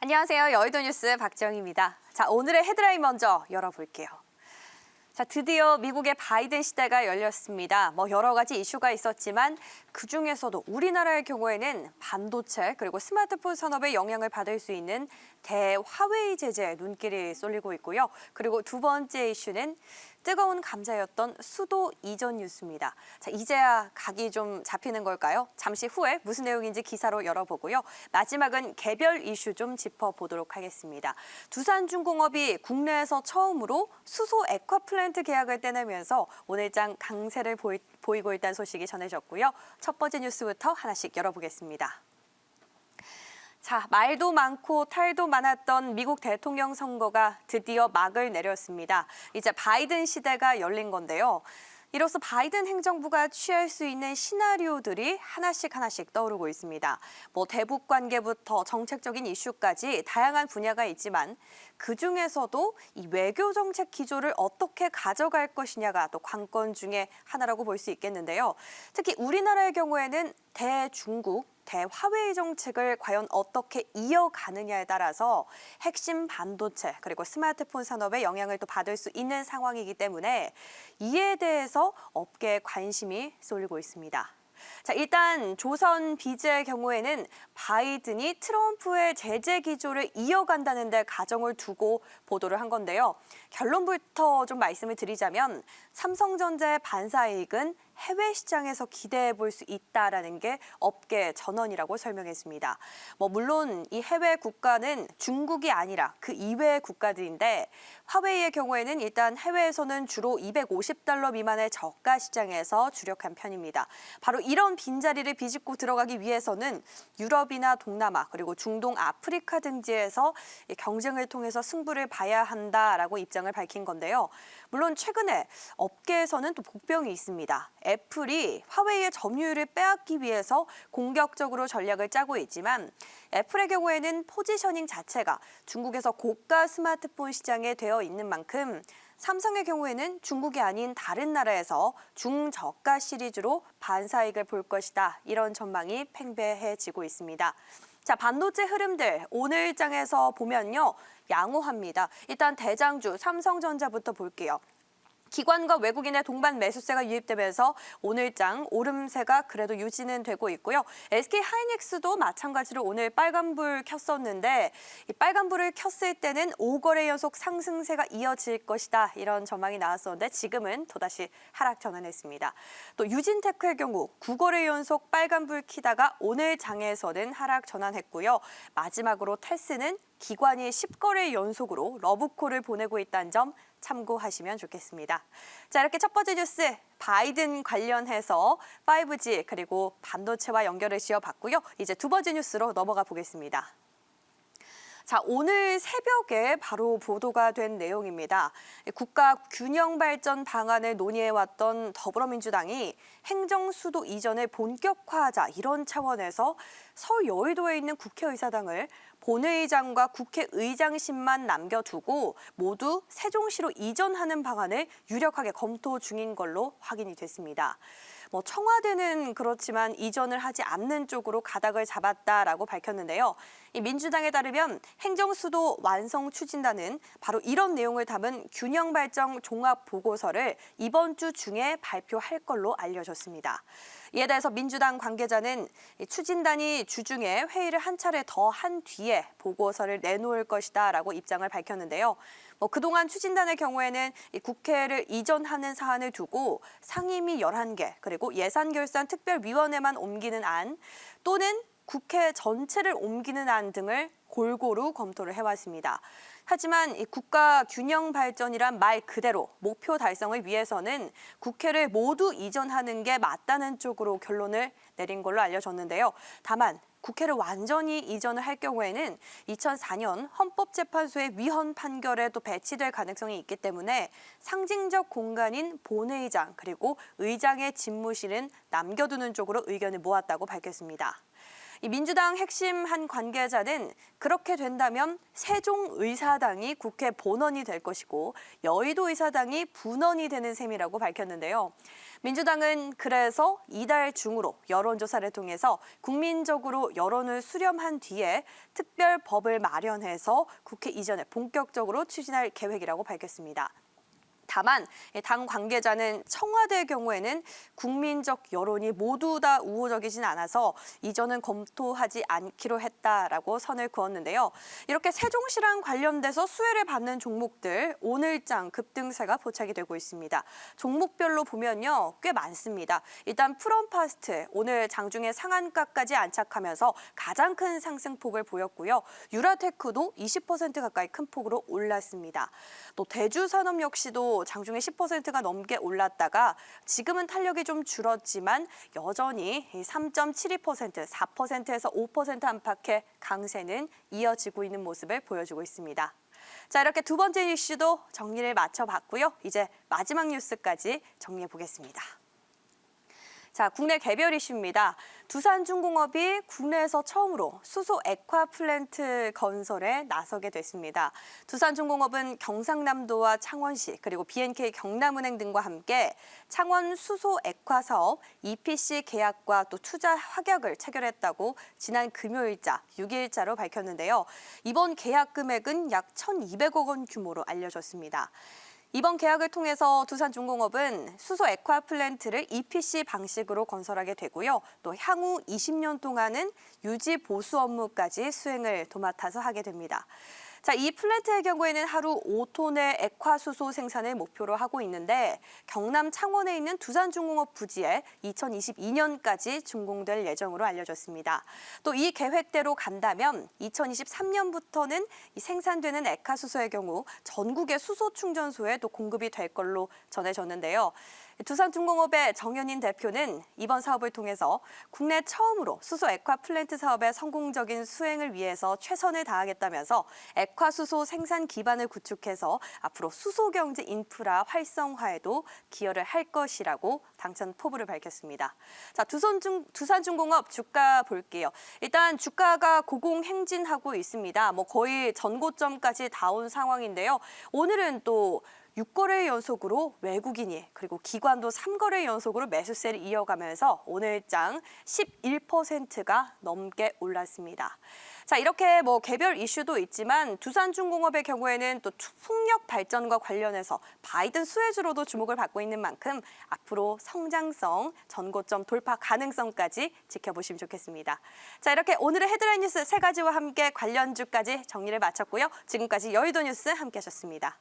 안녕하세요. 여의도 뉴스 박지영입니다. 자, 오늘의 헤드라인 먼저 열어볼게요. 자, 드디어 미국의 바이든 시대가 열렸습니다. 여러 가지 이슈가 있었지만 그중에서도 우리나라의 경우에는 반도체 그리고 스마트폰 산업에 영향을 받을 수 있는 대화웨이 제재에 눈길이 쏠리고 있고요. 그리고 두 번째 이슈는 뜨거운 감자였던 수도 이전 뉴스입니다. 자, 이제야 각이 좀 잡히는 걸까요? 잠시 후에 무슨 내용인지 기사로 열어보고요. 마지막은 개별 이슈 좀 짚어보도록 하겠습니다. 두산중공업이 국내에서 처음으로 수소 액화플랜트 계약을 떼내면서 오늘장 강세를 보이고 있다는 소식이 전해졌고요. 첫 번째 뉴스부터 하나씩 열어보겠습니다. 자, 말도 많고 탈도 많았던 미국 대통령 선거가 드디어 막을 내렸습니다. 이제 바이든 시대가 열린 건데요. 이로써 바이든 행정부가 취할 수 있는 시나리오들이 하나씩 떠오르고 있습니다. 대북 관계부터 정책적인 이슈까지 다양한 분야가 있지만 그중에서도 이 외교 정책 기조를 어떻게 가져갈 것이냐가 또 관건 중에 하나라고 볼 수 있겠는데요. 특히 우리나라의 경우에는 대중국, 대화웨이 정책을 과연 어떻게 이어가느냐에 따라서 핵심 반도체 그리고 스마트폰 산업에 영향을 또 받을 수 있는 상황이기 때문에 이에 대해서 업계에 관심이 쏠리고 있습니다. 자, 일단 조선 비즈의 경우에는 바이든이 트럼프의 제재 기조를 이어간다는 데 가정을 두고 보도를 한 건데요. 결론부터 좀 말씀을 드리자면 삼성전자의 반사이익은 해외 시장에서 기대해 볼 수 있다라는 게 업계 전언이라고 설명했습니다. 물론 이 해외 국가는 중국이 아니라 그 이외의 국가들인데 화웨이의 경우에는 일단 해외에서는 주로 $250 미만의 저가 시장에서 주력한 편입니다. 바로 이런 빈자리를 비집고 들어가기 위해서는 유럽이나 동남아 그리고 중동, 아프리카 등지에서 경쟁을 통해서 승부를 봐야 한다라고 입장을 밝힌 건데요. 물론 최근에 업계에서는 또 복병이 있습니다. 애플이 화웨이의 점유율을 빼앗기 위해서 공격적으로 전략을 짜고 있지만 애플의 경우에는 포지셔닝 자체가 중국에서 고가 스마트폰 시장에 되어 있는 만큼 삼성의 경우에는 중국이 아닌 다른 나라에서 중저가 시리즈로 반사이익을 볼 것이다. 이런 전망이 팽배해지고 있습니다. 자, 반도체 흐름들 오늘 장에서 보면요. 양호합니다. 일단 대장주 삼성전자부터 볼게요. 기관과 외국인의 동반 매수세가 유입되면서 오늘장 오름세가 그래도 유지는 되고 있고요. SK하이닉스도 마찬가지로 오늘 빨간불 켰었는데 이 빨간불을 켰을 때는 5거래 연속 상승세가 이어질 것이다. 이런 전망이 나왔었는데 지금은 또다시 하락 전환했습니다. 또 유진테크의 경우 9거래 연속 빨간불 키다가 오늘 장에서는 하락 전환했고요. 마지막으로 텔스는 기관이 10거래 연속으로 러브콜을 보내고 있다는 점 참고하시면 좋겠습니다. 자, 이렇게 첫 번째 뉴스 바이든 관련해서 5G 그리고 반도체와 연결을 지어봤고요. 이제 두 번째 뉴스로 넘어가 보겠습니다. 자, 오늘 새벽에 바로 보도가 된 내용입니다. 국가 균형 발전 방안을 논의해왔던 더불어민주당이 행정수도 이전을 본격화하자 이런 차원에서 서울 여의도에 있는 국회의사당을 본회의장과 국회의장실만 남겨두고 모두 세종시로 이전하는 방안을 유력하게 검토 중인 걸로 확인이 됐습니다. 청와대는 그렇지만 이전을 하지 않는 쪽으로 가닥을 잡았다라고 밝혔는데요. 이 민주당에 따르면 행정수도 완성 추진단은 바로 이런 내용을 담은 균형발전 종합보고서를 이번 주 중에 발표할 걸로 알려졌습니다. 이에 대해서 민주당 관계자는 추진단이 주중에 회의를 한 차례 더 한 뒤에 보고서를 내놓을 것이다라고 입장을 밝혔는데요. 그동안 추진단의 경우에는 이 국회를 이전하는 사안을 두고 상임위 11개 그리고 예산결산특별위원회만 옮기는 안 또는 국회 전체를 옮기는 안 등을 골고루 검토를 해왔습니다. 하지만 이 국가 균형 발전이란 말 그대로 목표 달성을 위해서는 국회를 모두 이전하는 게 맞다는 쪽으로 결론을 내린 걸로 알려졌는데요. 다만 국회를 완전히 이전을 할 경우에는 2004년 헌법재판소의 위헌 판결에 또 배치될 가능성이 있기 때문에 상징적 공간인 본회의장 그리고 의장의 집무실은 남겨두는 쪽으로 의견을 모았다고 밝혔습니다. 이 민주당 핵심 한 관계자는 그렇게 된다면 세종의사당이 국회 본원이 될 것이고 여의도의사당이 분원이 되는 셈이라고 밝혔는데요. 민주당은 그래서 이달 중으로 여론조사를 통해서 국민적으로 여론을 수렴한 뒤에 특별법을 마련해서 국회 이전에 본격적으로 추진할 계획이라고 밝혔습니다. 다만 당 관계자는 청와대의 경우에는 국민적 여론이 모두 다 우호적이진 않아서 이전은 검토하지 않기로 했다라고 선을 그었는데요. 이렇게 세종시랑 관련돼서 수혜를 받는 종목들 오늘장 급등세가 포착이 되고 있습니다. 종목별로 보면요, 꽤 많습니다. 일단 프롬파스트 오늘 장중에 상한가까지 안착하면서 가장 큰 상승폭을 보였고요. 유라테크도 20% 가까이 큰 폭으로 올랐습니다. 또 대주산업 역시도 장중에 10%가 넘게 올랐다가 지금은 탄력이 좀 줄었지만 여전히 3.72%, 4%에서 5% 안팎의 강세는 이어지고 있는 모습을 보여주고 있습니다. 자, 이렇게 두 번째 이슈도 정리를 마쳐봤고요. 이제 마지막 뉴스까지 정리해 보겠습니다. 자, 국내 개별 이슈입니다. 두산중공업이 국내에서 처음으로 수소 액화 플랜트 건설에 나서게 됐습니다. 두산중공업은 경상남도와 창원시 그리고 B&K 경남은행 등과 함께 창원 수소 액화 사업 EPC 계약과 또 투자 확약을 체결했다고 지난 금요일자 6일자로 밝혔는데요. 이번 계약 금액은 약 1,200억 원 규모로 알려졌습니다. 이번 계약을 통해서 두산중공업은 수소 액화 플랜트를 EPC 방식으로 건설하게 되고요. 또 향후 20년 동안은 유지 보수 업무까지 수행을 도맡아서 하게 됩니다. 자, 이 플랜트의 경우에는 하루 5톤의 액화수소 생산을 목표로 하고 있는데 경남 창원에 있는 두산중공업 부지에 2022년까지 준공될 예정으로 알려졌습니다. 또 이 계획대로 간다면 2023년부터는 이 생산되는 액화수소의 경우 전국의 수소 충전소에 또 공급이 될 걸로 전해졌는데요. 두산중공업의 정현인 대표는 이번 사업을 통해서 국내 처음으로 수소 액화 플랜트 사업의 성공적인 수행을 위해서 최선을 다하겠다면서 액화수소 생산 기반을 구축해서 앞으로 수소 경제 인프라 활성화에도 기여를 할 것이라고 당찬 포부를 밝혔습니다. 자, 두산중공업 주가 볼게요. 일단 주가가 고공행진하고 있습니다. 거의 전고점까지 다 온 상황인데요. 오늘은 또 6거래 연속으로 외국인이 그리고 기관도 3거래 연속으로 매수세를 이어가면서 오늘장 11%가 넘게 올랐습니다. 자, 이렇게 개별 이슈도 있지만 두산중공업의 경우에는 또 풍력 발전과 관련해서 바이든 수혜주로도 주목을 받고 있는 만큼 앞으로 성장성, 전고점 돌파 가능성까지 지켜보시면 좋겠습니다. 자, 이렇게 오늘의 헤드라인 뉴스 3가지와 함께 관련주까지 정리를 마쳤고요. 지금까지 여의도 뉴스 함께 하셨습니다.